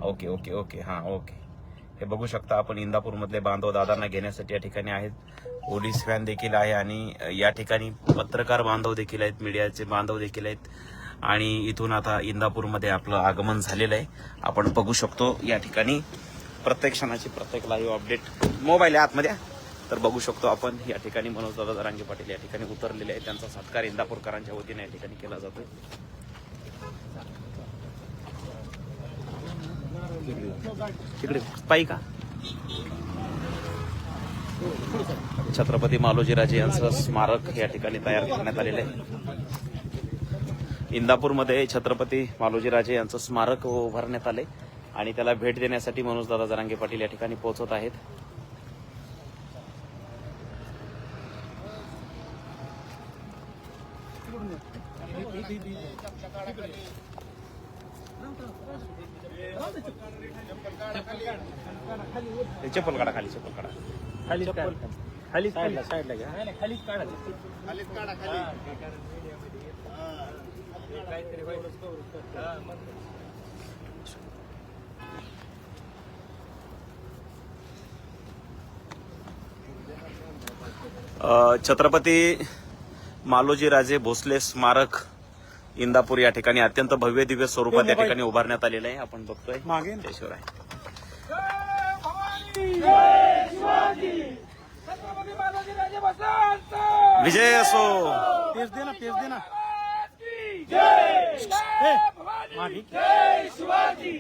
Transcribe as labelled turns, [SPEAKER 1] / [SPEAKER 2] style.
[SPEAKER 1] Okay okay okay हां okay. हे बघू शकता आपण इंदापूरमधले बांधव दादांना घेण्यासाठी या ठिकाणी आहेत. पोलीस व्हॅन देखील आहे आणि या ठिकाणी पत्रकार बांधव देखील आहेत, मीडियाचे बांधव देखील आहेत. आणि इथून आता इंदापूरमध्ये आपलं आगमन झालेलं आहे. आपण बघू शकतो या ठिकाणी प्रत्येक क्षणाची प्रत्येक लाईव्ह अपडेट. मोबाईल आहे आतमध्ये तर बघू शकतो आपण. या ठिकाणी मनोजदादा जरांगे पाटील या ठिकाणी उतरलेले आहेत. त्यांचा सत्कार इंदापूरकरांच्या वतीने या ठिकाणी केला जातोय. तिकडे पायी का छत्रपती मालोजीराजे यांचं स्मारक या ठिकाणी तयार करण्यात आलेलं आहे. इंदापूरमध्ये छत्रपती मालोजीराजे यांचं स्मारक उभारण्यात आले आणि त्याला भेट देण्यासाठी मनोजदादा जरांगे पाटील या ठिकाणी पोहोचत आहेत. चप्पल काढा खाली, चप्पल काढा खाली, खालीच काढा, साईडला घ्या, खालीच काढा, खालीच काढा, खाली छत्रपती मालोजीराजे भोसले स्मारक इंदापूर या ठिकाणी अत्यंत भव्य दिव्य स्वरूपात या ठिकाणी उभारण्यात आलेलं आहे. आपण बघतोय त्याशिवाय विजय असो.
[SPEAKER 2] पेज देना, पेज देना.
[SPEAKER 3] जय शिवाजी.